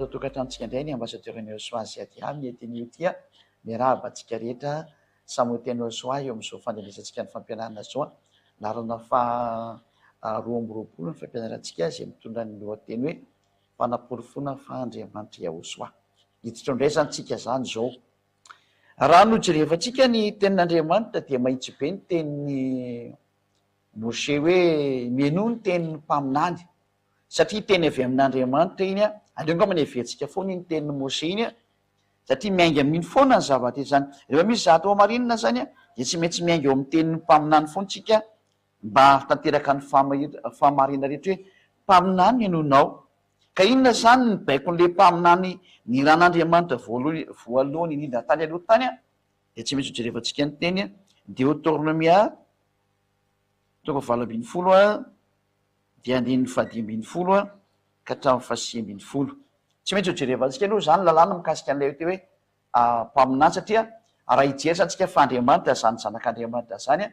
Tokatrantsika indray ny ambassadeur-n'ny Joshua sy aty amin'ny etin'io tia miarahaba antsika rehetra samy teny Joshua eo amin'izao fanderesantsika ny fampianarana zao larana roa amby roapolo ny fampianarantsika izay mitondra ny lohateny hoe fanaporofona fandriamanitra Joshua. Hiditra ndraisantsika zany zao. Raha nojerevantsika ny tenin'Andriamanitra dia mahitsy be ny tenin'ny Mose hoe meno ny tenin'ny mpaminany satria teny avy amin'Andriamanitra iny aleo angamba ny everentsika foana iny tenin'ny Mose iny satria miainga amin'iny foana ny zavatra izany. Rehefa misy zavatra marinina zany dia tsy maintsy miainga eo amin'ny tenin'ny mpaminany foana tsika mba tanteraka ny fahamarinana rehetra hoe mpaminany ianonao. Ka inona zany ny baiko n'le mpaminany ny ran'Andriamanitra voalohany indrindra tany aloha tany dia tsy maintsy hojerevantsika ny teny Deutéronomia toko 8:20 dia andininy 10:20 ka hatramin'ny 9:20. Tsy maintsy hojerevantsika aloha zany lalàna mikasika an'ilay hoe mpaminany satria raha hijery fa Andriamanitra zany zanak'Andriamanitra zany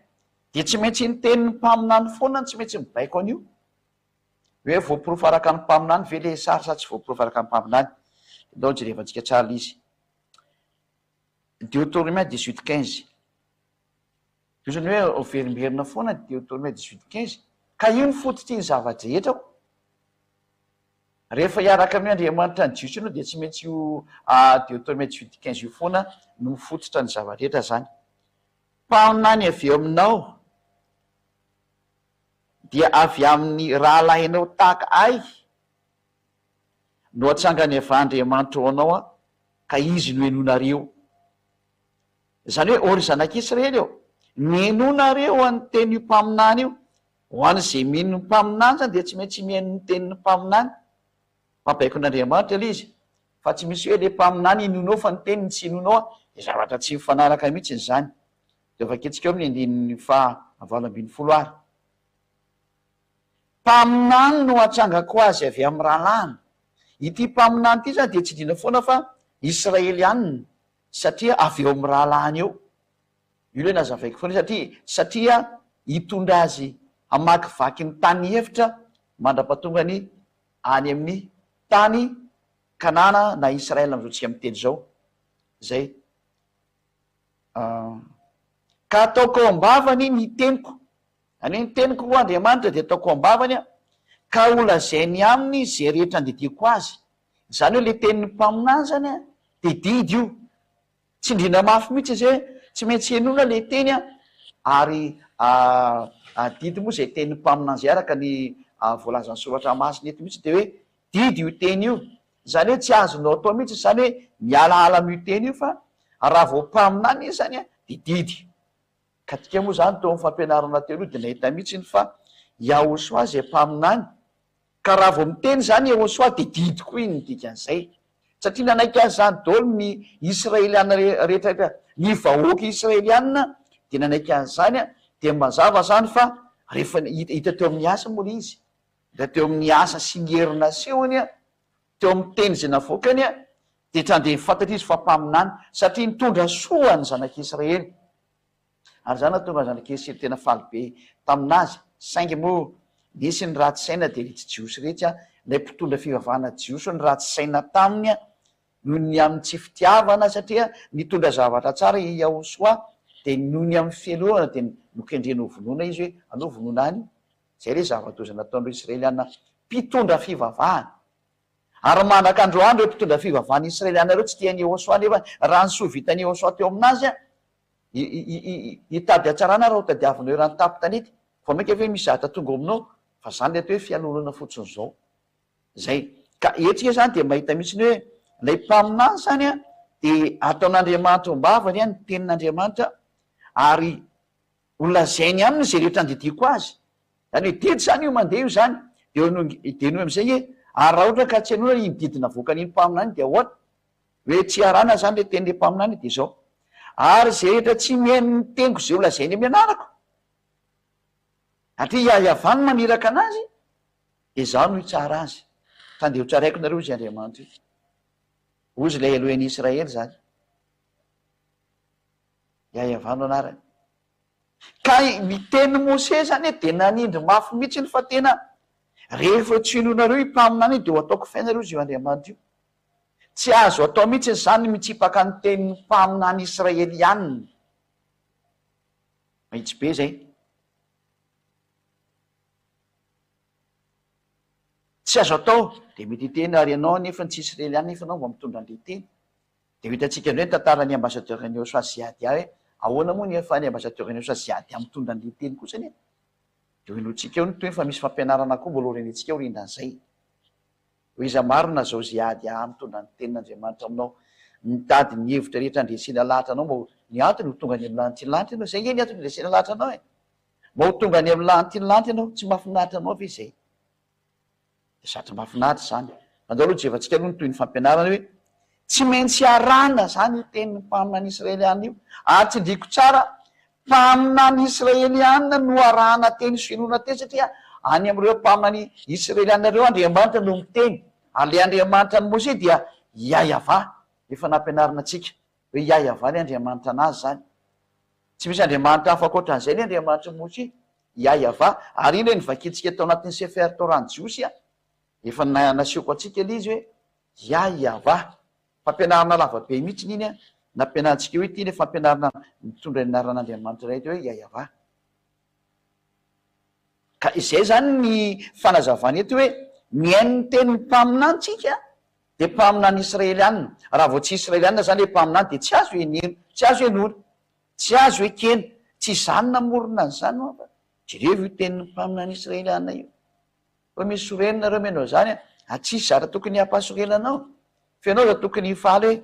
dia tsy maintsy ny tenin'ny mpaminany foana tsy maintsy mibaiko an'io. Hoe voaporofo araka ny mpaminany ve le sary sa tsy voaporofo araka ny mpaminany. Ndao jerevantsika tsara izy. Deutéronomia 18:15. Izany hoe verimberina foana Deutéronomia 18:15 ka io ny fototra ny zavatra rehetra. Rehefa hiaraka amin'ny Andriamanitra ny jiosy ianao dia tsy maintsy io Deutéronomia 18:15 io foana no mifototra ny zavatra rehetra zany. Mpaminany avy eo aminao dia avy amin'ny rahalahinao tahaka ay no atsangany avy Andriamanitra ao anao ka izy no henonareo. Zany hoe ôry zanak'Israely eo mihenonareo any teny io mpaminany io ho an'izay mino ny mpaminany zany dia tsy maintsy mihaino ny tenin'ny mpaminany. Mabaiko n'Andriamanitra ilay izy fa tsy misy hoe le mpaminany inonao fa ny teniny tsy inonao dia zavatra tsy mifanaraka mihitsy zany. Dia vaketsika eo amin'ny 9:20. Mpaminany no atsangako azy avy amin'ny rahalahiny. Ity mpaminany ity zany dia tsy dina foana fa Israelianina satria avy eo amin'ny rahalahiny eo. Io le nazavaiko foana satria hitondra azy hamakivaky ny tany hevitra mandra-patongany any amin'ny tany Kanana na Israela amin'izao tsika miteny zao. Zay. Ka ataoko ao am-bavany ny teniko. Any ny teniko ho Andriamanitra dia ataoko ao am-bavany ka holazainy aminy izay rehetra andidiko azy. Zany hoe le tenin'ny mpaminany zany dia didy io. Tsy indrina mafy mihitsy izay tsy maintsy henona le teny ary didy moa izay tenin'ny mpaminany zay araka ny voalazan'ny soratra masina eto mihitsy dia hoe didy io teny io. Zany hoe tsy azonao atao mihitsy zany hoe mialaala amin'io teny io fa raha vao mpaminany izy zany dia didy. Ka tika moa zany tao amin'ny fampianarana teo aloha dia nahita mihitsy fa Joshua izay mpaminany ka raha vao miteny zany Joshua dia didy koa iny dikan'izay. Satria nanaiky azy zany daholo ny Israeliana rehetra ny vahoaka Israelianina dia nanaiky azy zany dia mazava zany fa rehefa hita teo amin'ny asa moa izy da teo amin'ny asa sy ny herina asehony teo amin'ny teny izay navoakany dia trandeha fantatra izy fa mpaminany satria nitondra soa ny zanak'Israely. Ary zany tonga zanak'Israely tena faly be taminazy. Saingy moa nisy ny ratsy saina dia ritsy jiosy rehetra ilay mpitondra fivavahana jiosy ny ratsy saina taminy noho ny amin'ny tsy fitiavana satria nitondra zavatra tsara i Joshua dia noho ny amin'ny fialohana dia nokendrena vonoana izy hoe anao vonoana any. Zay le zavatra nataon'ireo Israeliana mpitondra fivavahana. Ary manaka androany ireo mpitondra fivavahana Israeliana ireo tsy tian'i Joshua nefa raha ny soa vitan'i Joshua teo aminazy hitady hatsarana raha hotadiavinao raha ny tapo tanety fa mainka hoe misy zavatra tonga aminao fa zany le atao hoe fialolana fotsiny zao. Zay. Ka etsika zany dia mahita mihitsy hoe ilay mpaminany zany dia ataon'Andriamanitra ombavany ny tenin'Andriamanitra ary holazainy aminy izay rehetra andidiko azy. Zany hoe didy zany io mandeha io zany dia noho amin'izay ary raha ohatra ka tsy hanona iny didina voakan'iny mpaminany dia ahoana hoe tsy arana zany le tenin'le mpaminany dia zao. Ary izay rehetra tsy mihaino ny teniko izay holazainy amin'ny anarako satria iavany maniraka anazy dia zaho no hitsara azy. Tandeha ho tsaraiko nareo izy Andriamanitra io. Ozy ilay Elohen'i Israely zany. Iavano anarany. Ka ny teny Mose zany dia nanindry mafy mihitsy fa tena rehefa tsy hinonareo mpaminany dia ho ataoko fainareo izy io Andriamanitra io. Tsy azo atao mihitsy zany mitsipaka ny tenin'ny mpaminany israelianina. Mahitsy be zay. Tsy azo atao de mety hiteny ary ianao nefa tsy israeliana nefa anao mba mitondra an'le teny. De ho hitantsika ndray tantaran'ny ambassadeur-ny Josua Ziadia hoe ahoana moa nefa ny ambassadeur-ny Josua Ziadia mitondra an'le teny kosa anie. De hoenotsika eo ny toy fa misy fampianarana koa mbola renitsika eo rindran'izay. Ho iza marina zao Ziadia mitondra ny tenin'Andriamanitra aminao, mitady ny hevitra rehetra andresena lahatra anao, mba ny antony ho tonga any amin'ny lanitra ny lanitra ianao, zay nge ny antony andresena lahatra anao e. Mba ho tonga any amin'ny lanitra ny lanitra ianao, tsy mahafinaritra anao ve zay? De satry mahafinaritra zany. Andao aloha jevantsika aloha ny toy ny fampianarana hoe tsy maintsy arana zany tenin'ny mpaminany israelianina io. Ary tsy ndriko tsara, mpaminany israelianina no arahana teny finoana teny satria any amin'ireo mpaminany israelianina reo Andriamanitra no miteny. Ary le Andriamanitra ny Mose dia Yahveh, efa nampianarina antsika hoe Yahveh le Andriamanitra anazy zany. Tsy misy Andriamanitra hafa ankoatran'izay le Andriamanitra Mose, Yahveh. Ary iny hoe nivakintsika tao anatin'ny Sefer Torah ny Jiosy a, efa nasioko atsika le izy hoe Yahveh. Fampianarana lavabe mihitsy n'iny a, nampianarantsika hoe ity le fampianarana mitondra ny anaran'Andriamanitra iray hoe Yahveh. Ka izay zany ny fanazavana eto hoe miaino ny tenin'ny mpaminantsika de mpaminany israelianina. Raha vao tsy israelianina zany le mpaminany de tsy azo eneno, tsy azo enora, tsy azo ekena, tsy zany namorona an'izany fa jereo io tenin'ny mpaminany israelianina io. Fa misy sorenina menao zany a, tsisy zara tokony hampasorenanao, fa ianao za tokony faly hoe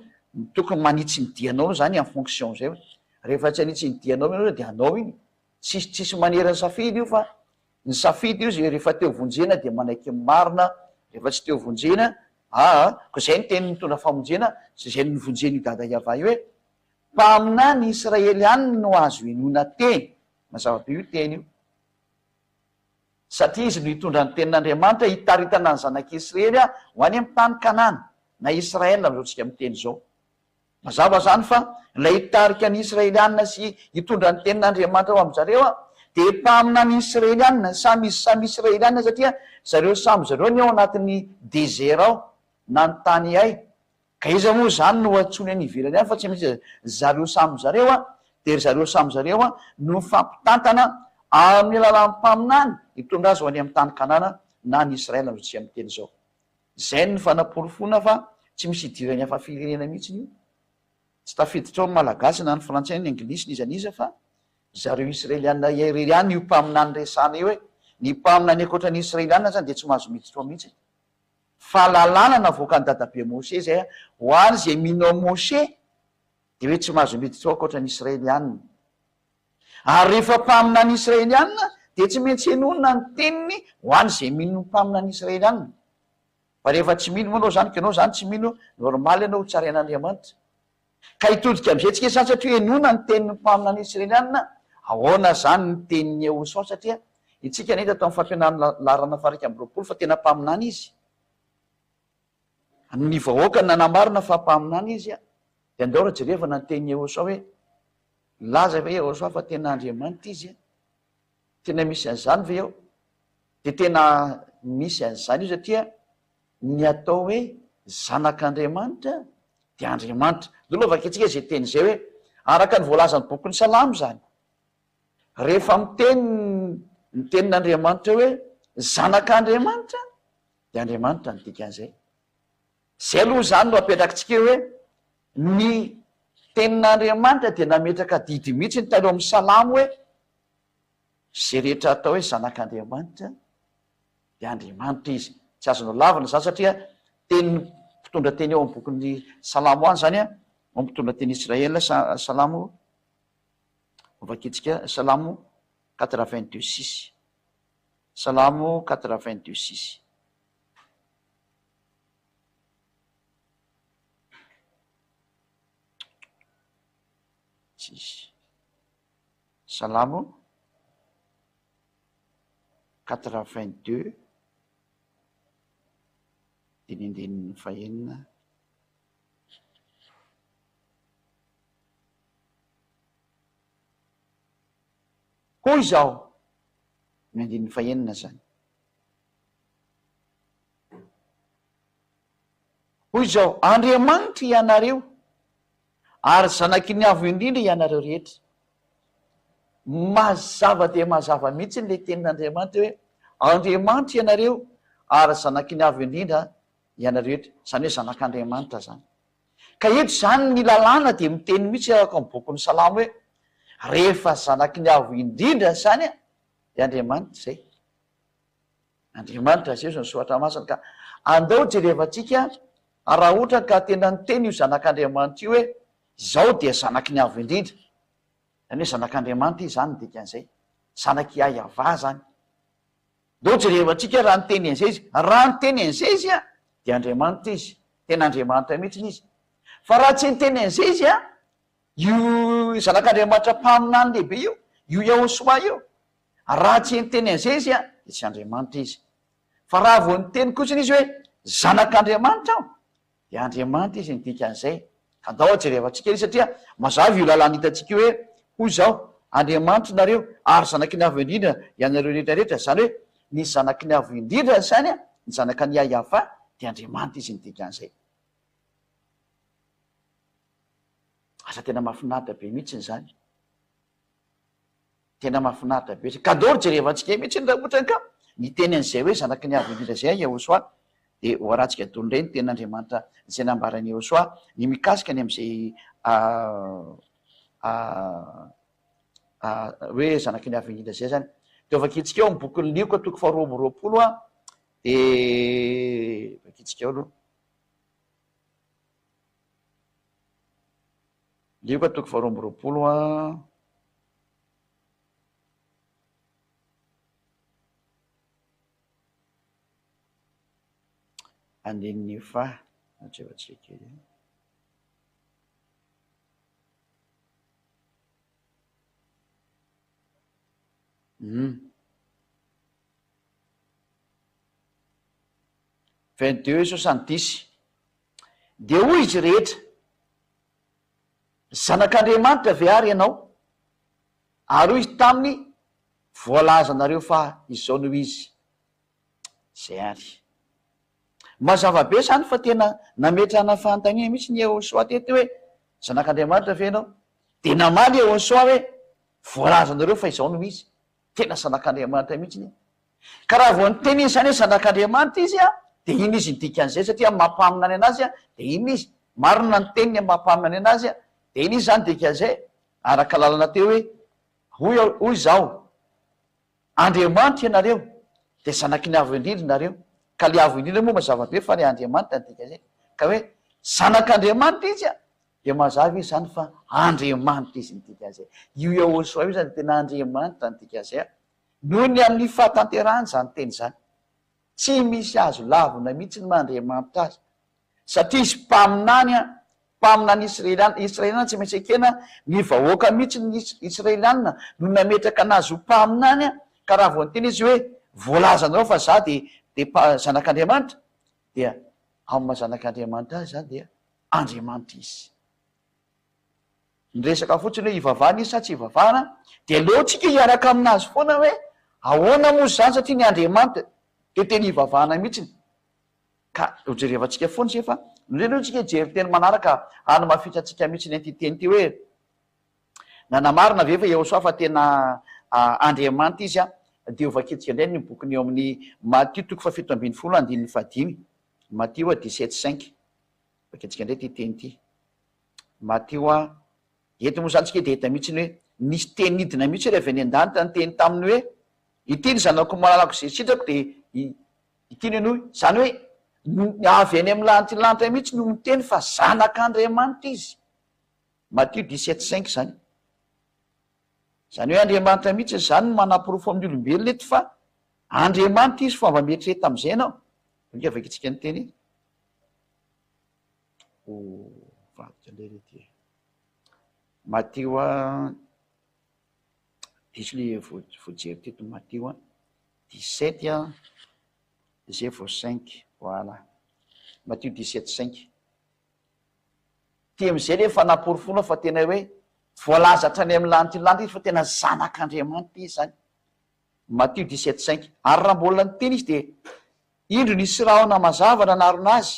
tokony manitsy ny dianao zany en fonction zay hoe rehefa tsy hanitsy ny dianao ianao de anao iny, tsisy manerany safidy io fa ny safidy io zay rehefa teo vonjena de manaiky ny marina, rehefa tsy teo vonjena ko zay ny teny mitondra famonjena, zay ny vonjeny io dada Yahveh io hoe mpaminany israelianina no azo enona teny. Mazava be io teny io. Satria izy no hitondra ny tenin'Andriamanitra hitaritana ny zanak'Israely ho any amin'ny tany Kanana na Israel am'izao tsika miteny zao. Mazava zany fa ilay hitarika ny israelianina sy hitondra ny tenin'Andriamanitra ho amin'zareo a de mpaminany israelianina, samy israelianina satria zareo samy zareo ny ao anatin'ny dezera ao na ny tany ay. Ka iza moa zany no atsony any ivelany any fa tsy misy zareo samy zareo a, de zareo samy zareo a no mifampitantana amin'ny alalan'ny mpaminany hitondra azy ho any amin'ny tany Kanana na ny Israel am'zao tsika miteny zao. Zay ny fanaporofona fa tsy misy idirany hafa firenena mihitsy io. Tsy tafiditra ao ny malagasy na ny frantsay ny anglisy nizaniza fa zareo israelianina irery ihany io mpaminany resana io hoe ny mpaminany ankoatran'ny israelianina zany de tsy mahazo miditra ao mihitsy. Fahalalana navoaka ny dadabe Mose zay a, ho any zay minao Mose de hoe tsy mahazo miditra ao ankoatran'ny israelianina. Ary rehefa mpaminany israelianina de tsy maintsy enonina ny teniny ho any zay mino mpaminany israelianina. Fa rehefa tsy mino moa anao zany, ka anao zany tsy mino, normaly ianao ho tsarain'Andriamanitra. Ka hitodika am'izay tsika zany satria enona ny tenin'ny mpaminany israelianina, ahoana zany ny tenin'ny Josua satria itsika nahita tao amin'ny fampianarana larana faharaiky amby roapolo fa tena mpaminany izy. Ny vahoaka ny nanamarina fa mpaminany izy a, de andao raha jerevana ny tenin'ny Josua hoe laza ve Josua fa tena Andriamanitra izy a, tena misy an'izany ve eo? De tena misy an'izany io satria ny atao hoe zanak'Andriamanitra de Andriamanitra. Dolo vakintsika zay teny zay hoe araka ny voalazan'ny boky ny Salamo zany, rehefa miteny ny tenin'Andriamanitra hoe zanak'Andriamanitra de Andriamanitra ny dikan'izay. Zay aloha zany no apetrakitsika hoe ny tenin'Andriamanitra de nametraka didy mihitsy ny taloha amin'ny Salamo hoe zay rehetra atao hoe zanak'Andriamanitra de Andriamanitra izy. Tsy azonao lavina zany satria teny mpitondra teny eo amin'ny bokin'ny Salamo any zany a, ao mpitondra teny Israela Salamo, vakitsika Salamo 82:6. Salamo 82:6. Salamo 82 dinindininy fahenina. Hoy izao ny andininy fahenina zany. Hoy hoy zao Andriamanitra ianareo ary zanaky ny avo indrindra ianareo rehetra. Mazava dia mazava mihitsy le tenin'Andriamanitra hoe Andriamanitra ianareo ary zanaky ny avo indrindra ianareo rehetra, zany hoe zanak'Andriamanitra zany. Ka eto zany ny lalàna dia miteny mihitsy araka amin'ny bokin'ny Salamo hoe rehefa zanaky ny avo indrindra zany de Andriamanitra zay. Andriamanitra zay zany soatra masina. Ka andao jerevantsika raha ohatra ka tena nyteny io zanak'Andriamanitra io hoe zao dia zanaky ny avo indrindra, zany hoe zanak'Andriamanitra izy zany ny dikan'izay, zanaky Iayava zany. Ndao jerevantsika raha nyteny an'izay izy, raha nyteny an'izay izy dia Andriamanitra izy, tena Andriamanitra mihitsy izy. Fa raha tsy nyteny an'izay izy io zanak'Andriamanitra mpaminany lehibe io Yahosoa io, raha tsy nyteny an'izay izy dia tsy Andriamanitra izy. Fa raha vao nyteny kotsiny izy hoe zanak'Andriamanitra aho dia Andriamanitra izy ny dikan'izay. Andao jerevantsika izy satria mazava io lalàna hitantsika io hoe hoy zao Andriamanitra nareo ary zanaky ny avo indrindra ianareo rehetrarehetra, zany hoe ny zanaky ny avo indrindra zany ny zanaka ny Iayava dia Andriamanitra izy ny dikan'izay. Asa tena mahafinaritra be mihitsy zany, tena mahafinaritra be. Kadoro jerevantsika mihitsy raha ohatra ka niteny an'izay hoe zanaky ny avo indrindra zay Yahosoa, de hoarantsika tondray ny ten'Andriamanitra zay nambarany Yahosoa ny mikasika ny am'izay hoe zanaky ny avo indrindra zay zany. De vakitsika eo amin'ny bokin'ny Lioka toko 2:20 de vakitsika eo aloha. Lioka toko 2:20 andininy fa atrevatsika kely. Vingt-deux 70 de hoy izy rehetra zanak'Andriamanitra ve ary ianao, ary hoy izy taminy voalazanareo fa izao no izy zay ary. Mazava be zany fa tena nametrahana fanontaniana mihitsy ny Yahosoa teto hoe zanak'Andriamanitra ve ianao, de namaly Yahosoa hoe voalazanareo fa izao no izy, tena zanak'Andriamanitra mihitsy ny. Ka raha vao nyteny izy zany hoe zanak'Andriamanitra izy de iny izy ny dikan'izay satria mampaminany anazy de iny izy marina ny teniny mampaminany anazy de iny izy zany dikan'izay. Araka lalana teo hoe hoy zao Andriamanitra ianareo de zanaky ny avo indrindra nareo, ka le avo indrindra moa mazava be fa le Andriamanitra ny dikan'izay. Ka hoe zanak'Andriamanitra izy de mazava izy zany fa Andriamanitra izy ny dikan'izay. Io Yahosoa io zany tena Andriamanitra ny dikan'izay noho ny amin'ny fahatanterahany zany teny zany. Tsy misy azo lavina mihitsy ny Andriamanitra azy satria izy mpaminany Israeliana tsy maintsy ekena ny vahoaka mihitsy ny Israeliana no nametraka anazy ho mpaminany. Ka raha vao nyteny izy hoe voalazanareo fa za de zanak'Andriamanitra dia amin'ny maha zanak'Andriamanitra azy zany dia Andriamanitra izy. Nyresaka fotsiny hoe ivavahana izy sa tsy ivavahana de aleotsika hiaraka aminazy foana hoe ahoana moa zany satria ny Andriamanitra de teny ivavahana mihitsiny. Ka hojerevantsika foana se fa nlelotsika jery teny manaraka any mafitratsika mihitsy ny antiteny ty hoe nanamarina ve fa Yahosoa fa tena Andriamanitra izy de ovakitsika indray ny bokiny eo amin'ny Matthieu toko 7:15 Matthieu 17:5 vakitsika indray ty teny ty Matthieu ety moa zany tsika de hita mihitsy ny hoe nisy teny nidina mihitsy rehefa ny an-danitra ny teny taminy hoe ity ny zanako malalako zay sitrako de ity ny anohy zany hoe avy any amin'ny lanitra mihitsy no miteny fa zanak'Andriamanitra izy. Matthieu 17:5 zany. Zany hoe Andriamanitra mihitsy zany no manam-porofo amin'ny olombelona eto fa Andriamanitra izy fomba mieritreretra am'izay ianao. Ika vakitsika ny teny Matthieu disy le voajery teto Matthieu 17 zay vao 5 voilà Matthieu 17:5 ty am'izay rehefa naporofona fa tena hoe voalazatra any amin'ny lanitra izy fa tena zanak'Andriamanitra izy zany. Matthieu 17:5 ary raha mbola nyteny izy de indro nisy rahona mazava nanarona azy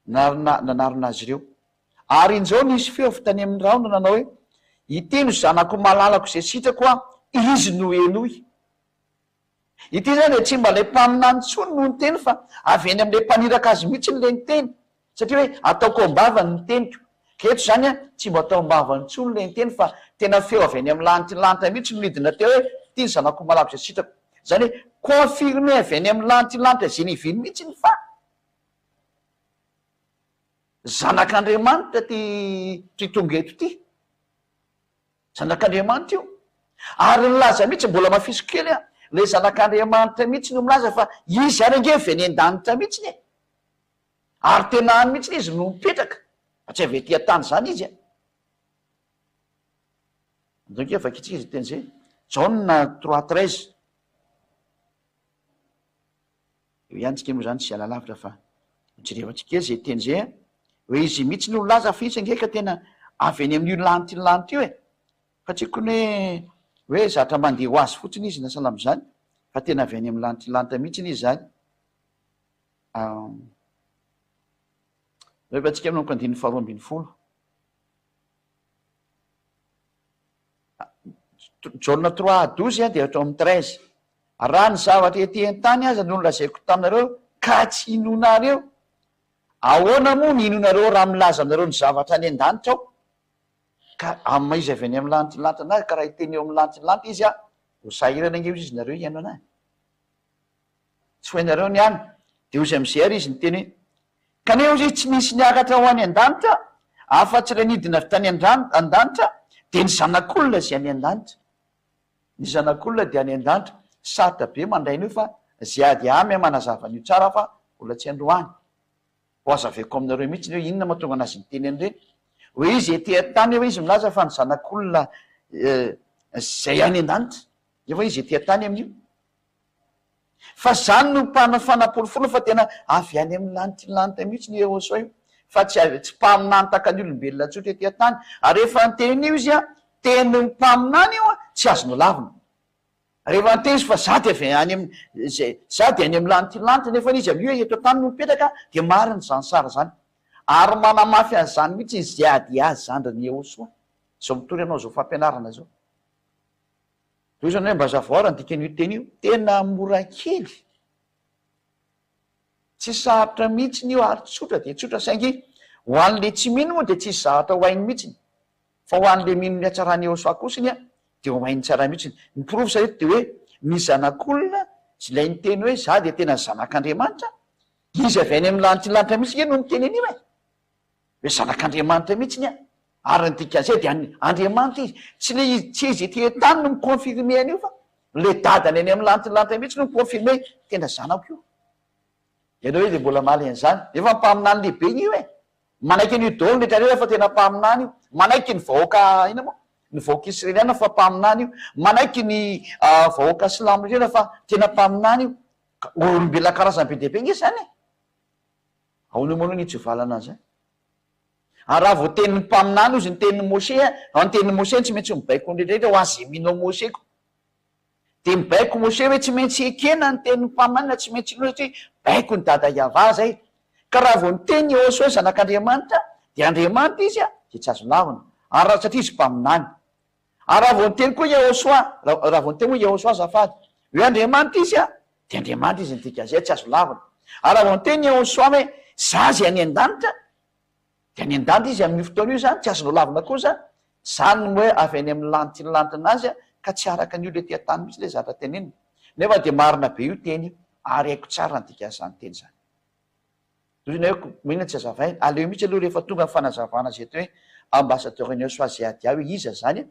nanarina azy ireo. Ary in'izao nisy feo fitany amin'ny raona nanao hoe iteno zanako malalako zay sitrako a izy no enoy. Ity zany de tsy mba lay mpaminany tsony no nyteny fa avy eny am'le mpaniraka azy mihitsy ny le nyteny, satria hoe ataoko ambavany ny teniko. Keto zany a tsy mba atao ambavany tsony le nyteny fa tena feo avy eny amin'ny lanitylanta mihitsy no midina teo hoe ty ny zanako malako zay sitrako. Zany hoe confirme avy eny amin'ny lanitylanta zay niviny mihitsy ny fa zanak'Andriamanitra ty tonga eto ty. Zanak'Andriamanitra io. Ary nilaza mihitsy mbola mafiso kely a, le zanak'Andriamanitra mihitsy no milaza fa izy ary ange avy eny an-danitra mihitsy ny e. Ary tena any mihitsy izy no mipetraka, fa tsy avy ety an-tany zany izy a. Donc efa kitsika izy teny zay. Jaune 3:13. Eo ihany tsika moa zany tsy ala lavitra fa mijerevantsika zay teny zay a. Hoe izy mihitsy no laza fa izy angeka tena avy eny amin'io lanitylanta io e. Fa tsy kony hoe zatra mandeha ho azy fotsiny izy nasalama zany, fa tena avy eny amin'ny lanitylanta mihitsy izy zany. Rehefa tsika amin'y 2:12. Jaune 3:12 dia hatao amin'ny 13. Raha ny zavatra ety an-tany aza no nolazaiko taminareo ka tsy inonareo, ahoana moa ny inonareo raha milaza aminareo ny zavatra any an-danitra ao? Ka amin'ny izy avy eny amin'ny lanitylanta anazy ka raha iteny eo amin'ny lanitylanta izy a, ho sahirana ange izy nareo iano anazy. Tsy hoenareo ny any, de ozy am'izay ary izy ny teny hoe kaneho izy tsy misy niakatra ho any an-danitra, afa-tsy ray nidina avy tany an-danitra, de ny zanak'olona zay any an-danitra. Ny zanak'olona de any an-danitra. Sarotra be mandray an'io fa zay ady amy manazava an'io tsara fa mbola tsy androany. Ho azaveko aminareo mihitsy hoe inona mahatonga anazy nyteny an'ireny. Hoe izy ety an-tany efa izy milaza fa ny zanak'olona zay any an-danitra, efa izy ety an-tany amin'io. Fa zany no mpanafanapolifolo fa tena avy any amin'ny lanitylanta mihitsy ny Eosa io. Fa tsy mpaminany taka ny olombelona tsotra ety an-tany. Ary rehefa nyten'io izy a, teny ny mpaminany io a, tsy azo no lavina. Rehefa nyteny izy fa zady avy any zady any amin'ny lanitylanta nefa izy amin'io eto an-tany no mipetraka, de mariny zany sara zany. Ary manamafy an'izany mihitsy izy zay ady azy zandry ny Eosa. Zao mitory anao zao fampianarana zao. Toy izany hoe mba zavoara ny dikan'io teny io, tena mora kely. Tsy sarotra mihitsy ny io ary tsotra de tsotra saingy ho an'le tsy mino moa de tsisy zavatra ho hainy mihitsy. Fa ho an'le mino ny hatsarany Eosa kosiny a, de ho hainy tsara mihitsy. Ny profesa eto de hoe ny zanak'olona sy ilay nyteny hoe za de tena zanak'Andriamanitra, izy avy any amin'ny lanitylanta mihitsy no miteny an'io e. Hoe zanak'Andriamanitra mihitsy ny a. Ary ny dikan'izay de Andriamanitra izy. Tsy izy ety an-tany no mikonfirme an'io fa le dadany any amin'ny lanitylanta mihitsy no mikonfirme tena zanako io. Ianao hoe de mbola maly an'izany. Efa mpaminany lehibe io e. Manaiky an'io daholo rehetra rehetra fa tena mpaminany io. Manaiky ny vahoaka ina moa? Ny vahoaka israeliana fa mpaminany io. Manaiky ny vahoaka silamo rehetra fa tena mpaminany io. Olombelona karazany be dehibe nge zany e. Ahoana moa ny tsy valana azy. Ary raha vao tenin'ny mpaminany izy ny tenin'ny Mose a, ny tenin'ny Mose tsy maintsy mibaiko ny rehetra ho azy minao Moseko. De mibaiko Mose hoe tsy maintsy ekena ny tenin'ny mpaminany, tsy maintsy ino satria baiko ny dada Iava zay. Ka raha vao nyteny Eosa hoe zanak'Andriamanitra, de Andriamanitra izy a, de tsy azo lavina. Ary raha satria izy mpaminany. Ary raha vao nyteny koa Eosa, raha vao nyteny hoe Eosa azafady, hoe Andriamanitra izy a, de Andriamanitra izy ny dikan'izay tsy azo lavina. Ary raha vao nyteny Eosa hoe za zay any an-danitra, de any an-danitra izy amin'io fotoana io zany, tsy azo no lavina kosa. Zany no hoe avy any amin'ny lanitylanta anazy a, ka tsy araka an'io le ety an-tany mihitsy le zatra tenenina. Nefa de marina be io teny io, ary haiko tsara ny dikan'izany teny zany. Toy hoe mihina tsy azavaina, aleo mihitsy aloha rehefa tonga ny fanazavana zay teo hoe ambassadeur-ny Eosa zay ady ao iza zany a,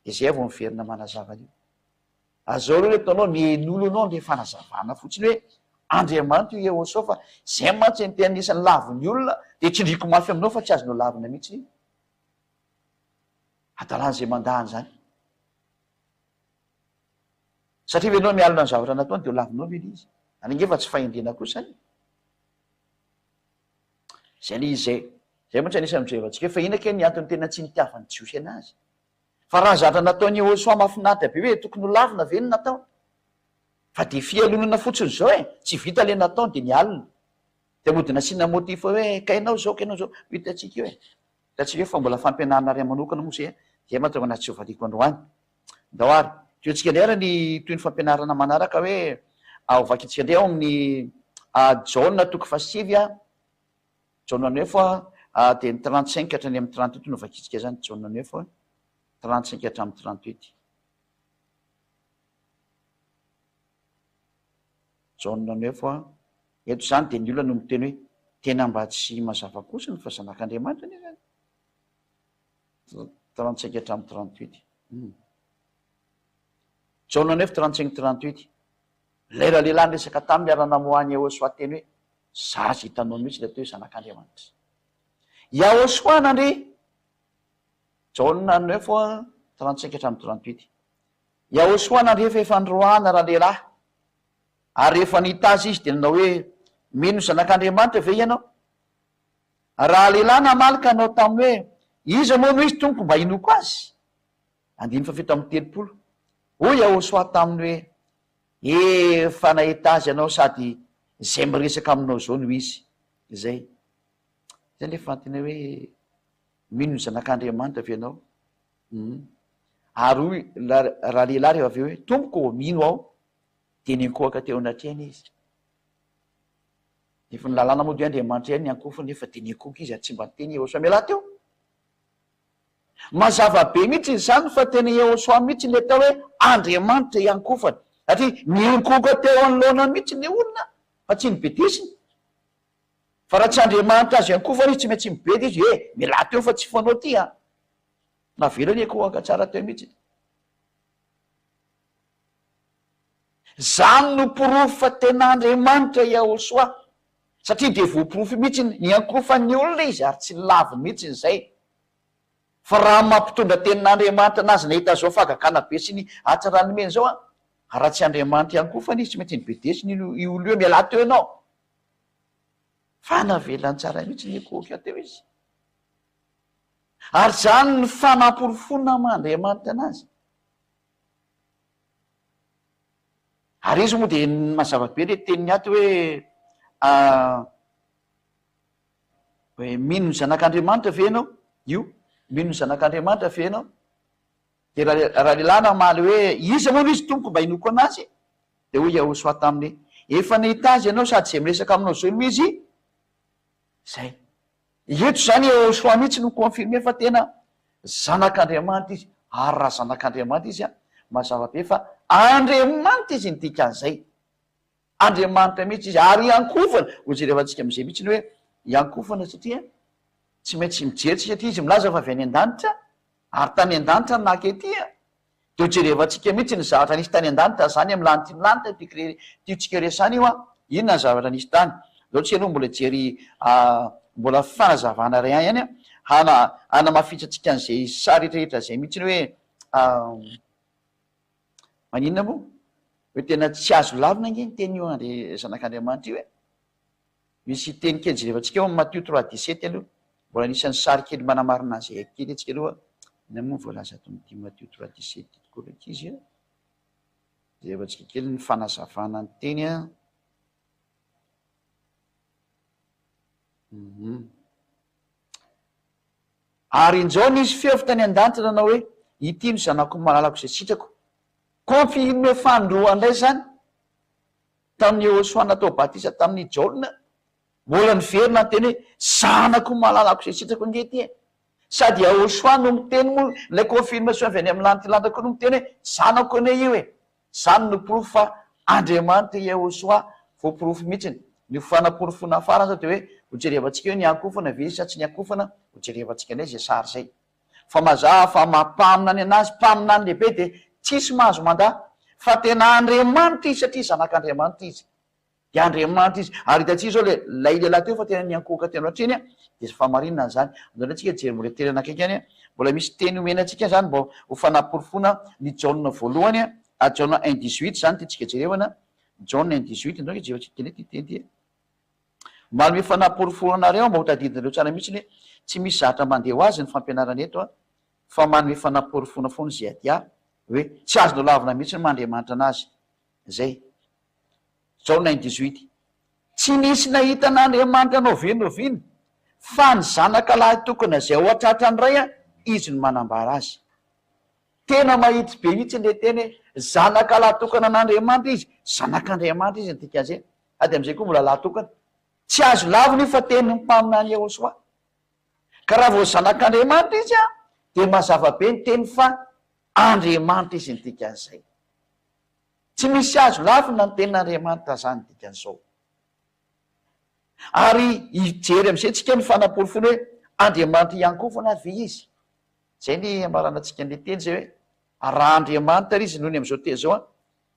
de zay vao miverina manazava an'io. Azao aloha le taonao mien'olo anao le fanazavana fotsiny hoe Andriamanitra io Eosa fa zay mantsy ny tena anisan'ny laviny olona, de tsindriko mafy aminao fa tsy azonao lavina mihitsy io. Adalan'izay mandahany zany. Satria ianao mialina ny zavatra nataony de ho lavinao ve izy. Any nge fa tsy fahendrena kosa any. Zay le izy zay. Zay moa tsy anisan'ny mijerevantsika fa ina ke ny antony tena tsy nitiavany Jiosy anazy. Fa raha zatra nataony Eosa mahafinaritra be hoe tokony ho lavina ve ny natao. Fa de fialonana fotsiny zao e, tsy vita le nataony de ny alina. de mody nasiana motif hoe kainao zao hitatsika io hitatsika hoe fa mbola fampianarana ry manokana moa zay de mahatonga anazy tsy hovaliko androany daoary toetsika indray ara ny toy ny fampianarana manaraka hoe ovakitsika indray ao amin'ny jaune toko fasivy jaune neuf de ny 35 hatrany amin'ny 38 no vakitsika zany jaune neuf 35 hatramin'ny 38 jaune neuf eto zany de ny olona no miteny hoe tena mba tsy mazava kosiny fa zanak'Andriamanitra ny zany 35 hatramin'ny 38 jaune neuf 35 38 lera lehilahy resaka tamin'ny ara-namoany Yahosoa teny hoe zaza hitanao mihitsy le atao hoe zanak'Andriamanitra Yahosoa nandre jaune neuf 35 hatramin'ny 38 Yahosoa nandre efa androana raha lehilahy ary rehefa nihita azy izy de nanao hoe mino zanak'Andriamanitra ve ianao raha lehilahy namalika anao tamin'ny hoe iza moa no izy tompoko mba inoko azy andiny fa fito amin'ny telopolo hoy Yahosoa taminy hoe efa nahita azy ianao sady zay miresaka aminao zao no izy zay le fantiny hoe mino zanak'Andriamanitra ve ianao ary hoy raha lehilahy rehefa aveo hoe tompoko mino aho de nyankohaka teo anatrehany izy efa ny lalàna moa de Andriamanitra ihany nyankofany nefa de nyankohaka izy ary tsy mba teny Yahosoa miala teo mazava be mihitsy zany fa tena Yahosoa mihitsy le tao hoe Andriamanitra iankofany satria nyankohaka teo anoloana mihitsy ny olona fa tsy nibetesiny fa raha tsy Andriamanitra azy iankofany izy tsy maintsy mibety izy miala teo fa tsy fanao ty navela ny ankohaka tsara teo mihitsy zany no porofo fa tena Andriamanitra Yahosoa satria de voaporofo mihitsy ny ankofany olona izy ary tsy lavy mihitsy zay fa raha mampitondra tenin'Andriamanitra anazy nahita zao fagakana be sy ny atsarany meny zao raha tsy Andriamanitra iankofany izy tsy maintsy nibedesiny io olo io miala teo ianao fa navelany tsara mihitsy ny akohaka teo izy ary zany ny fanamporofona Andriamanitra anazy ary izy moa de mazava be le teniny ato hoe mino ny zanak'Andriamanitra ve ianao io mino ny zanak'Andriamanitra ve ianao de raha lehilahy namaly hoe iza moa no izy tompoko mba inoko anazy de hoy Yahosoa taminy efa nahita azy ianao sady zay miresaka aminao zao no izy zay eto zany Yahosoa mihitsy no confirme fa tena zanak'Andriamanitra izy ary raha zanak'Andriamanitra izy mazava be fa Andriamanitra izy nidika an'izay Andriamanitra mihitsy izy ary iankofana ho jerevantsika am'izay mihitsy ny hoe iankofana satria tsy maintsy mijery satria izy milaza fa avy any an-danitra ary tany an-danitra ny nakety de ho jerevantsika mihitsy ny zavatra nisy tany an-danitra zany amy lanitry ny lanitra tiotsika resany io inona ny zavatra nisy tany zao tsy aloha mbola jery mbola fanazavana ray any ihany hanamafitsatsika an'izay sary rehetrarehetra zay mihitsy ny hoe maninona moa hoe tena tsy azo lavina nge ny teny io zanak'Andriamanitra io misy teny kely jerevantsika eo amy Matthieu 3:17 aloha mbola nisan'ny sary kely manamarina azy kely atsika aloha ina moa voalaza ato am'ty Matthieu 3:17 tokoa raiky izy jerevantsika kely ny fanazavana ny teny ary injao nisy feo tany an-danitra nanao hoe ity no zanako malalako zay sitrako confirme fandroa indray zany tamin'ny Yahosoa natao batisa tamin'ny jaune mbola niverina ny teny hoe zanako malalako zay sitrako nge ty sady Yahosoa no miteny moa lay confirmation avy any amin'ny lanitra lantrako no miteny hoe zanako ane io zany no porofo fa Andriamanitra Yahosoa voaporofo mihitsiny ny fanaporofona farany zao de hoe hojerevantsika hoe nyankofana ve sa tsy nyankofana hojerevantsika indray zay sary zay fa mazava fa mampaminany anazy mpaminany lehibe de tsisy mahazo manda fa tena Andriamanitra izy satria zanak'Andriamanitra izy de Andriamanitra izy ary hitantsika zao lay lehilahy teo fa tena nyankohaka teno atreny de famarinana zany andona atsika jery mbola terana akaiky any mbola misy teny omena atsika zany mba ho fanaporofona ny jaune voalohany jaune 1:18 zany tytsika jerevana jaune 1:18 ndreo jevatsika teny ty teny ty malome fanaporofonanareo mba ho tadidinareo tsara mihitsy ny tsy misy zatra mandeha ho azy ny fampianarana eto fa manome fanaporofona foany zay adia hoe tsy azonao lavina mihitsy ny Mandriamanitra anazy zay jaune 1:18 tsy nisy nahita n'Andriamanitra noviny fa ny zanaka lahy tokona zay ao atratrany ray izy no manambara azy. Tena mahitsy be mihitsy le teny zanaka lahy tokana n'Andriamanitra izy, zanak'Andriamanitra izy ntikazay ady am'izay koa mbola lahy tokana tsy azo laviny fa teny ny mpaminany Jehosoa. Ka raha vao zanak'Andriamanitra izy de mazava be ny teny fa Andriamanitra izy ntikazay. Tsy misy azo lavina ny tenin'Andriamanitra zany ntikan'izao. Ary ijery am'izay tsika ny fanampolofony hoe Andriamanitra ihany koa foana vy izy. Zay ny amaranantsika le teny zay hoe raha Andriamanitra izy noho ny am'izao teny zao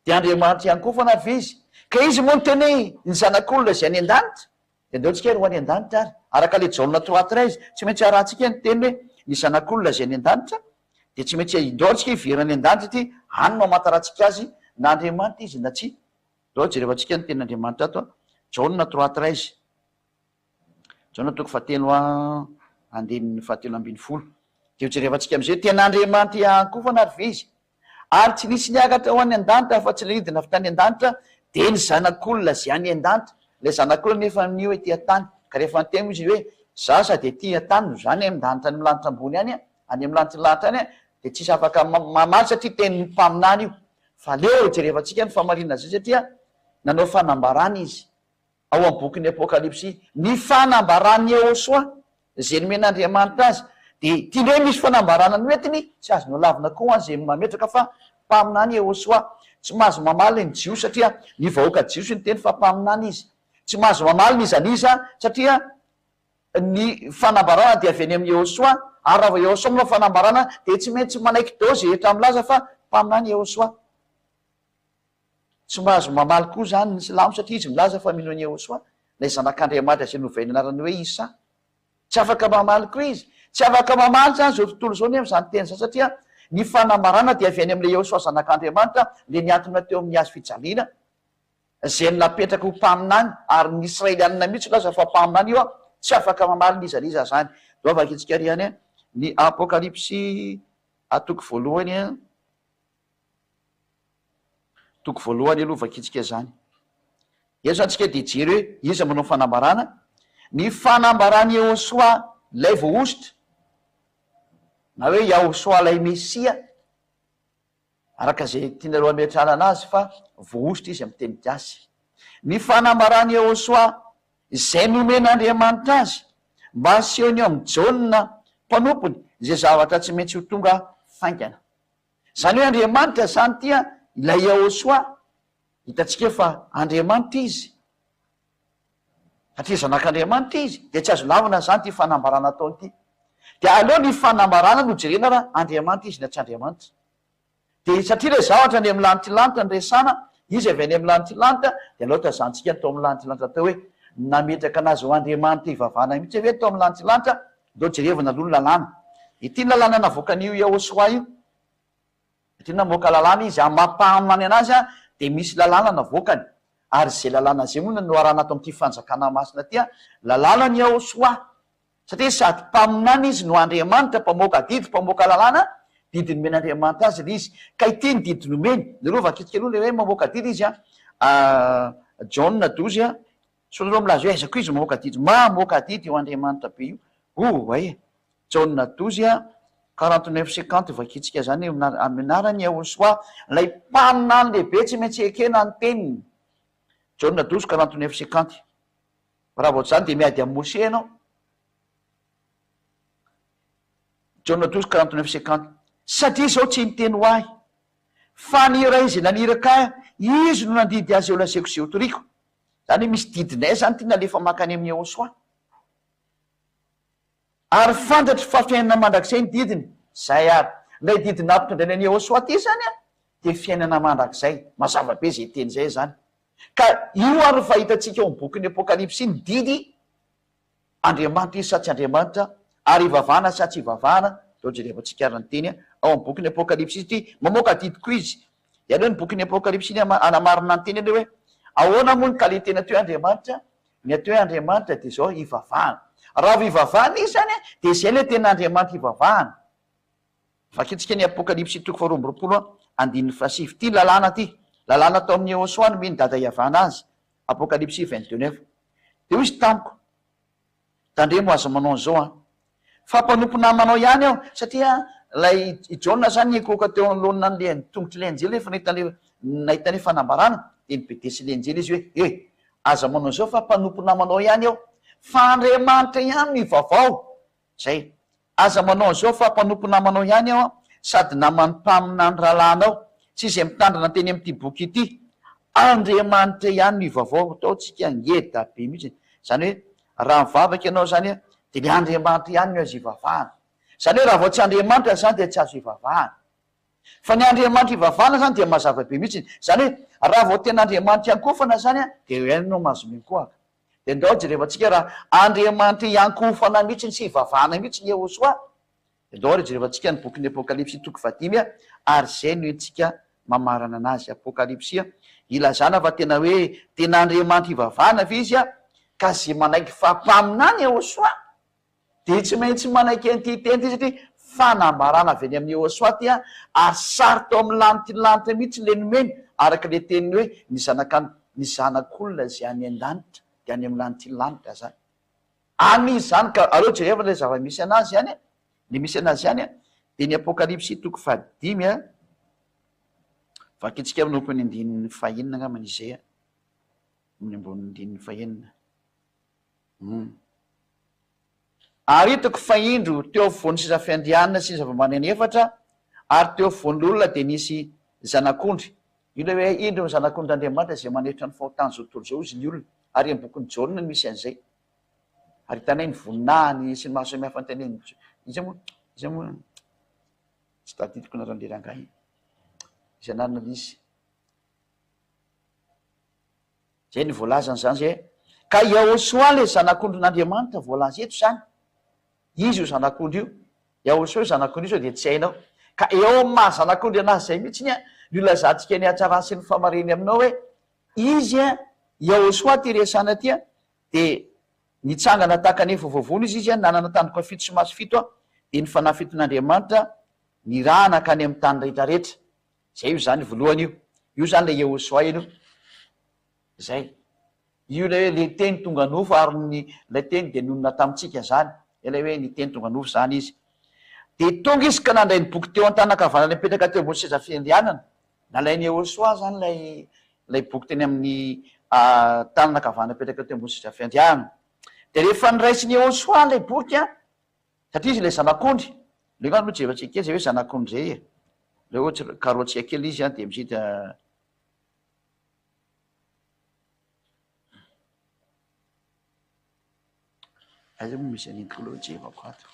de Andriamanitra ihany koa foana vy izy. Ka izy moa ny teny ny zanak'olona zay any an-danitra de ndeotsika ho any an-danitra ary araka le Jaona 3:13 tsy maintsy arahantsika ny teny hoe ny zanak'olona zay any an-danitra de tsy maintsy indroantsika hiverany an-danitra ty any no amatarantsika azy na Andriamanitra izy na tsy. Dao jerevantsika ny tenin'Andriamanitra ato Jaona 3:13 Jaona toko fahatelo andinin'ny fahatelo ambin'ny folo. De jerevantsika am'izay ten'Andriamanitra ihany koa foana vy izy ary tsy nisy niakatra ho any an-danitra fa tsy leidina avy tany an-danitra de ny zanak'olona zay any an-danitra. Le zanak'olona nefa ny hoe tia-tany ka rehefa nyteny izy hoe zasa de tia-tany no zany amin'ny-danitra ny lanitra ambony any any amin'ny lanitra any de tsisy afaka mamaly satria teny ny mpaminany io. Fa leo jerevantsika ny famarinana zay satria nanao fanambarana izy ao amin'ny bokin'ny Apokalipsy ny fanambarany Jehosoa zay nomen'Andriamanitra azy de tiany hoe misy fanambarana noetiny tsy azo nolavina koa zay mametraka fa mpaminany Jehosoa. Tsy mahazo mamaly ny jios satria ny vahoaka jios ny teny fa mpaminany izy. Tsy mahazo mamaly ny zanisa satria ny fanambarana de avy any amin'ny Jehosoa ary raha vao Jehosoa manao fanambarana de tsy maintsy manaiky dao zay rehetra milaza fa mpaminany Jehosoa. Tsy mahazo mamaly koa zany ny silamo satria izy milaza fa mino any Jehosoa lay zanak'Andriamanitra zay noveny anarany hoe Isa. Tsy afaka mamaly koa izy, tsy afaka mamaly zany zao tontolo zao nefa zany teny zany satria ny fanambarana de avy any amin'le Jehosoa zanak'Andriamanitra le niatona teo amin'ny hazo fijaliana zay ny napetraka ho mpaminany ary ny Israelianina mihitsy laza fa mpaminany io tsy afaka mamaly nizaliza zany. Do afaka itsika riany ny Apokalipsy toko voalohany toko voalohany aloha vakitsika zany. Eto zany tsika de jery hoe iza manao fanambarana ny fanambarany Jehosoa lay voaositra na hoe Jehosoa lay Mesia araka zay tianareo ametrahana anazy fa voaositra izy amin'ny teny gasy. Ny fanambarany Jehosoa zay nomen'Andriamanitra azy mba asehony eo amin'ny Jaona mpanompony zay zavatra tsy maintsy ho tonga faingana. Zany hoe Andriamanitra zany tia ilay Jehosoa hitatsika fa Andriamanitra izy satria zanak'Andriamanitra izy de tsy azo lavina zany ty fanambarana ataony ty. De aleo ny fanambarana no jerena raha Andriamanitra izy na tsy Andriamanitra. De satria le zavatra ny amin'ny lanitra lanitra ny resana izy avy any amin'ny lanitra lanitra de aleo tazantsika ny tao amin'ny lanitra lanitra atao hoe nametraka anazy ho Andriamanitra hivavahana mihitsy hoe tao amin'ny lanitra lanitra deo jerevana aloha ny lalàna. Ity lalàna navoakan'io Jehosoa io ty namoaka lalàna izy amampahaminany anazy de misy lalàna navoakany ary zay lalàna zay moa no arahana ato amin'ity fanjakana masina tya lalàna ny Jehosoa satria sady mpaminany izy no Andriamanitra mpamoaka didy mpamoaka lalàna didiny men'Andriamanitra azy le izy ka ity ny didy nomeny nareo vakitsika aloha le hoe mamoaka didy izy Jaona 12 sonareo milaza hoe aizako izy mamoaka didy mamoaka didy eo Andriamanitra be io ay Jaona 12 49-50 vakitsika zany amenarany Jehosoa lay mpaminany lehibe tsy maintsy ekena ny teniny. Jaona 12 49-50 raha vao zany de miady amin'ny Mose ianao. Jaona 12 49-50 satria zao tsy niteny ho ahy fa nira izy naniraka izy no nandidy azy eo lazaiko zay ho toriko. Zany misy didinay zany ty nalefa makany amin'ny Jehosoa ary fantatry fa fiainana mandrakizay ny didiny zay ary lay didiny nampitondrainy any Jehosoa ty zany de fiainana mandrakizay mazava be zay teny zay zany. Ka io ary fahitatsika eo amin'ny bokin'ny Apokalipsy ny didy Andriamanitra izy sa tsy Andriamanitra ary ivavahana sa tsy ivavahana deo jerevantsika ary ny teny ao amin'ny bokin'ny Apokalipsy izy ty mamoaka didy koa izy. De aleo ny bokin'ny Apokalipsy iny anamarina ny teny aloha hoe ahoana moa ny kalite ny atao hoe Andriamanitra, ny atao hoe Andriamanitra de zao ivavahana. Raha ivavahana izy zany de zay le tena Andriamanitra ivavahana. Vakitsika ny Apokalipsy toko faharoa amby roapolo andininy fasivy ty lalàna ty lalàna atao amin'ny Jehosoa no meny dada iavana azy Apocalypse 29. De izy tamiko tandremo aza manao zao fampanompo namanao ihany aho satria lay Jona zany koka teo anoloana an'le tongotry le anjely efa nahitany fanambarana de nibedesy le anjely izy hoe aza manao zao fa mpanompo namanao ihany aho fa Andriamanitra ihany mivavao zay aza manao zao fa mpanompo namanao ihany aho sady namanimpamina ny rahalanao tsy izay mitandrina teny am'ity boky ity Andriamanitra ihany mivavao ataotsika ngeda be mihitsy zany hoe raha mivavaka ianao zany de le Andriamanitra ihany no azo ivavahana zany hoe raha vao tsy Andriamanitra zany de tsy azo ivavahana fa ny Andriamanitra ivavahana zany de mazava be mihitsy zany hoe raha vao tena Andriamanitra iankofana zany de ihany no mazo minkoaka de ndao jerevantsika raha Andriamanitra iankofana mihitsy sy ivavahana mihitsy ny Yehosoa de ndao jerevantsika ny bokin'ny Apocalypse 5 ary zay no itsika mamarana anazy Apocalypse ilazana fa tena hoe tena Andriamanitra ivavahana fa izy ka zay manaiky fampaminany Yehosoa de tsy maintsy manaiky an'ity teny ty satria fanambarana avy any amin'ny Yehosoa ty ary sary tao amin'ny lanitra mihitsy le nomeny araka le teniny hoe ny zanak'olona zay any an-danitra de any amin'ny lanitra lanitra zany anizy zany ka aleo jereva le zava-misy anazy any le misy anazy any de ny Apocalypse 5 vakitsika amin'nompo ny andininy fahinina ngamany izay amin'ny amboniny andininy fahinina ary hitako fa indro teo voany sy zafiandrianina sy zava-maneny efatra ary teo voan'olona de nisy zanak'ondry io le hoe indro ny zanak'ondr'Andriamanitra zay manefitra ny fahotany zao tontolo zao izy ny olona ary amin'ny bokin'ny Jaona no misy an'izay ary hitanay ny voninahiny sy ny maro samihafa ny teneny izy moa tsy tadidiko na randerangahy izy anarina izy zay ny voalazany zany zay ka Yehosoa le zanak'ondrin'Andriamanitra voalaza eto zany izy io zanak'ondry io Yehosoa io zanak'ondry io sao de tsy hainao ka eo maha zanak'ondry anazy zay mihitsy ny lazantsika ny hatsarany sy ny famareny aminao hoe izy Yehosoa ty resana ty de nitsangana tahaka ny vovovony izy nanana tandroka fito sy maso fito de ny fanahy fiton'Andriamanitra nirahana ka any amin'ny tany rehetrarehetra zay io zany voalohany io zany le Yehosoa iny io zay io le hoe le teny tonga nofo ary le teny de nonona tamitsika zany ilay hoe ny teny tonga nofo zany izy de tonga izy ka nandray ny boky teo an-tanakavanana mipetraka teo ambony seza fiandrianana nalainy Yehosoa zany lay boky teny amin'ny tananakavanana mipetraka teo ambony seza fiandrianana de rehefa niraisiny Yehosoa lay boky satria izy le zanak'ondry le ngano jevatsika kely zay hoe zanak'ondry zay le ohatsy karoatsika kely izy de misita aiza moa misy an'iny koa loha jevako ato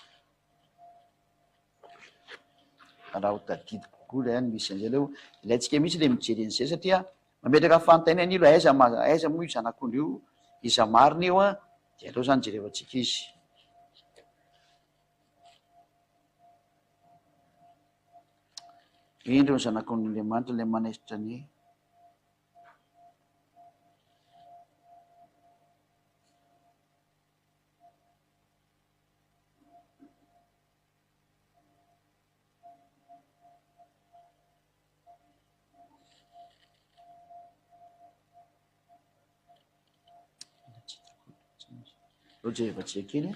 raha ho tadidiko kokoa le any misy an'izay leo ilaitsika mihitsy le mijery an'izay satria mametraka fanontaniana an'ilo aiza moa io zanak'ondry io iza marina io de aleo zany jerevantsika izy indro ny zanak'ondrin'Andriamanitra le manaisitra ny jerevantsika kely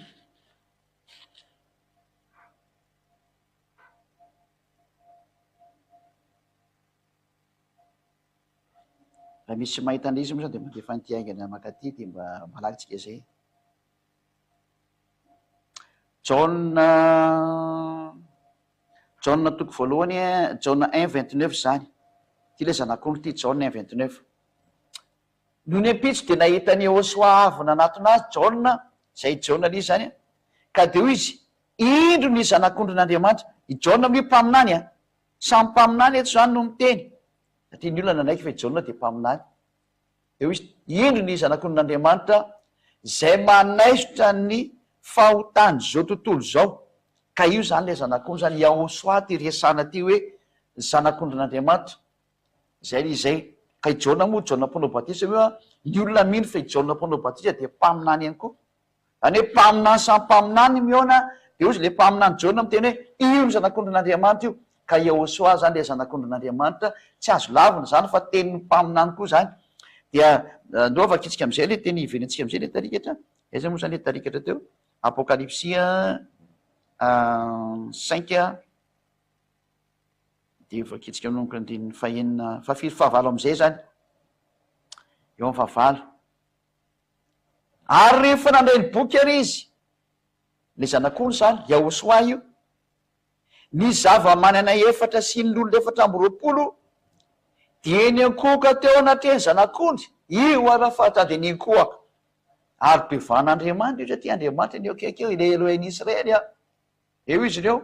raha misy mahita an'izy moa zany de mandefa nitiaingana makaty de mba malakitsika zay Jaona toko voalohany Jaona 1:29 zany ty le zanak'ondry ty Jaona 1:29 no ny ampitsy de nahita ny Yehosoa avy nanatona azy Jaona zay Jaona l'izy zany ka de hoy izy indro ny zanak'ondrin'Andriamanitra i Jaona mi mpaminany samy mpaminany eto zany no miteny satria ny olona nanaiky fa Jaona de mpaminany de hoy izy indro ny zanak'ondrin'Andriamanitra zay manaisotra ny fahotany zao tontolo zao ka io zany le zanak'ondry zany Yehosoa ty resana ty hoe zanak'ondrin'Andriamanitra zay izay ka i Jaona moa Jaona mpanao batisa io ny olona mino fa i Jaona mpanao batisa de mpaminany ihany koa zany hoe mpaminany samy mpaminany miona de ozy le mpaminany Jaona miteny hoe io ny zanak'ondrin'Andriamanitra io ka Yehosoa zany le zanak'ondrin'Andriamanitra tsy azo lavina zany fa tenin'ny mpaminany koa zany dia ndova kitsika am'izay le teny iverentsika am'izay le tarikatra aiza moa zany le tarikatra teo apokalypsia 5 de efa kitsika aminonoko andininy fahenina fahavalo am'izay zany eo amin'ny fahavalo ary rehefa nandray ny boky ary izy le zanak'olo zany Yahosoa io ny zava-manana efatra sy ny lolo efatra amby roapolo dia ny ankohoka teo anatreny zanak'ondry io arafatra de ny ankohaka ary bevan'Andriamanitra io satria Andriamanitra ny akekeo ile Elohen'Israely eo izy ireo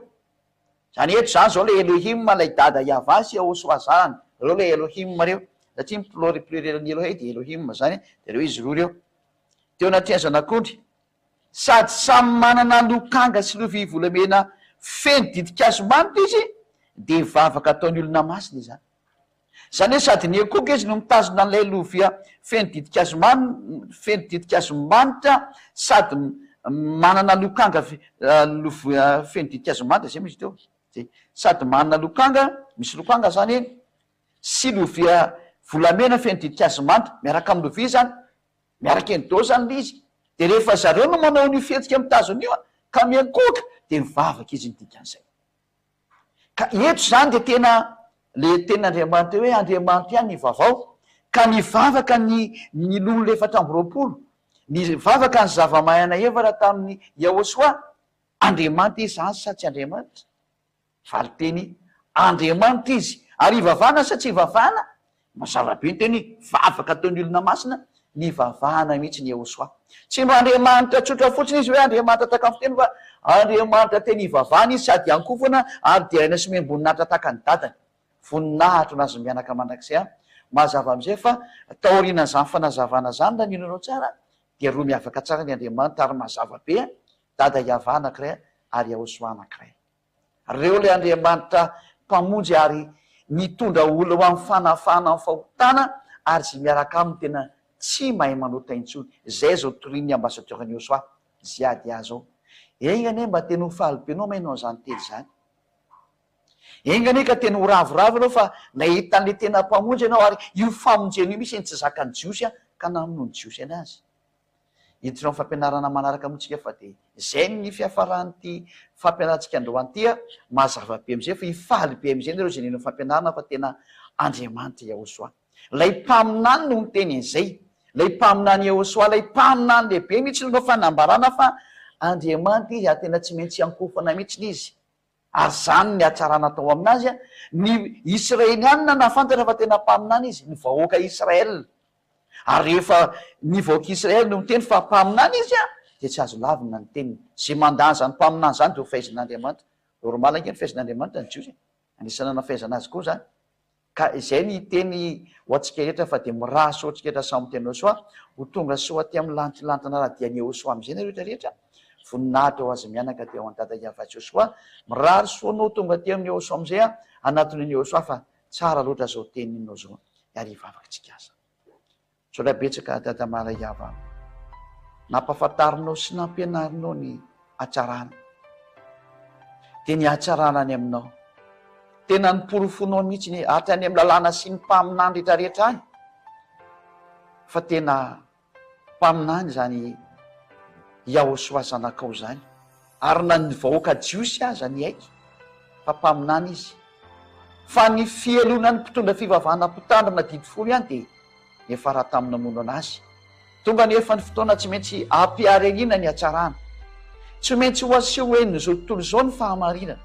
zany eto zany zao le Elohim lay dada Yahvah Yahosoa zany reo le Elohim reo satria plurielny Elohe de Elohim zany de reo izy roa reo teo anatreny zanak'ondry sady samy manana lokanga sy lovia volamena feno didikazo-manitra izy de vavaka ataony olona masina zany zany hoe sady ny akohoka izy no mitazona an'ilay lovia feno didikazo-manitra sady manana lokanga feno didikazo-manitra zay misy teo sady manana lokanga misy lokanga zany eny sy lovia volamena feno didikazo-manitra miaraka amin'ny lovia zany miaraka eny dao zany le izy de rehefa zareo no manao ny fihetsika mitazony io ka miankohoka de mivavaka izy nydikan'izay ka eto zany de tena le tenin'Andriamanitra hoe Andriamanitra ihany ny vavao ka nivavaka ny lolo efatra amby roapolo nivavaka ny zava-mahana evatra tamin'ny Yahosoa Andriamanitra izy zany sa tsy Andriamanitra valy teny Andriamanitra izy ary ivavahana sa tsy ivavahana mazava-be ny teny vavaka ataony olona masina ny vavahana mihitsy ny Yahosoa tsy mba Andriamanitra tsotra fotsiny izy hoe Andriamanitra taka fiteny fa Andriamanitra teny ivavahana izy sady ankofana ary de aina sy miamboninahitra taka ny dadany voninahitro nazy mianaka mandrakizay mazava am'izay fa taoriana zany fanazavana zany na ninonao tsara de roa miavaka tsara ny Andriamanitra ary mazava be dada Yahvah anankiray ary Yahosoa anankiray reo le Andriamanitra mpamonjy ary mitondra olo ho amin'ny fanafana amin'ny fahotana ary sy miaraka aminy tena tsy mahay manota intsony zay zao toriny ambasadorany Yahosoa ziady azao engane mba teny ho falibenao mainao zany tely zany engane ka teny ho ravoravo anao fa nahita an'le tena mpamonjy ianao ary io famonjena io misy eny tsy zakany jiosy ka namonony jiosy anazy hitinao fampianarana manaraka motsika fa de zay ny fiafarany ty fampianarantsika androany tya mazava be am'izay fa ifaly be am'izay nareo zay nino fampianarana fa tena Andriamanitra Yahosoa lay mpaminany no miteny an'izay lay mpaminany Yahosoa lay mpaminany lehibe mihitsy nao fanambarana fa Andriamanitra izy tena tsy maintsy ankofana mihitsy izy ary zany ny atsarana atao aminazy ny Israelianina nafantatra fa tena mpaminany izy ny vahoaka Israel ary rehefa ny vahoaka Israely no miteny fa mpaminany izy de tsy azo lavina ny teniny zay mandany zany mpaminany zany de ho fahaizan'Andriamanitra normal anke ny fahaizan'Andriamanitra ny jiosy anisana nafahaizana azy koa zany ka izay ny teny ho atsika rehetra fa de miraso atsika rehetra samy teny Yahosoa ho tonga soa ty amin'ny lantilantana rahadiany Yahosoa am'izay na rehetra rehetra voninahitra ho azy mianaka teo amin'ny dada Yahvah Yahosoa mirary soanao tonga ty amin'ny Yahosoa am'izay anatony ny Yahosoa fa tsara loatra zao teny inao zao ary ivavakatsika aza sola betsaka dada mala Yahvah nampafantarinao sy nampianarinao ny atsarana de ny atsarana any aminao tena niporofonao mihitsy ny atra any amin'ny lalàna sy ny mpaminany rehetrarehetra any fa tena mpaminany zany Yahosoa zanakao zany ary na ny vahoaka jiosy aza ny aiky fa mpaminany izy fa ny fielona ny mpitondra fivavahana mpitandrina didifolo ihany de efa raha tamina mono anazy tonga nefa ny fotoana tsy maintsy ampiarerina ny atsarana tsy maintsy ho aseho eniny zao tontolo zao ny fahamarinana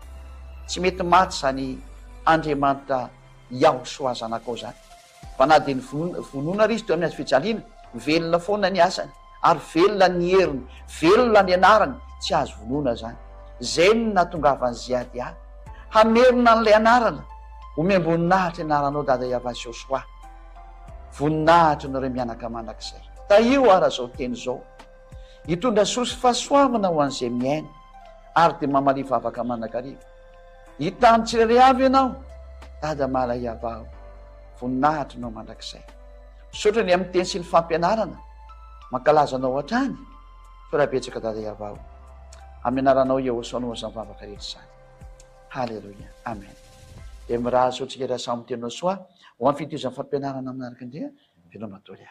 tsy mety maty zany Andriamanitra Yahosoa zanakao zany fa na de ny vonona ary izy teo amin'ny azy fijaliana velona foana ny asany ary velona ny heriny velona ny anarany tsy azo vonona zany zay ny natongavany ziady ahy hamerina n'lay anarana home amboninahitra anaranao dada Yahvah Yahosoa voninahitra nareo mianaka mandrakizay ta io ara zao teny zao hitondra sosy fahasoavana ho an'izay miaina ary de mamalivavaka manakariva hitany tsirairay avy ianao dada mala Yahvah voninahitra nao mandrakizay sotra ny amin'ny teny sy ny fampianarana mankalazanao hatrany fa raha betsaka dada Yahvah aminaranao Yahosoa no azany vavaka rehetra zany halleloia amen de mirazo atsika raha samy teny Yahosoa ho amin'ny fitozan'ny fampianarana manaraka indray Velomatory.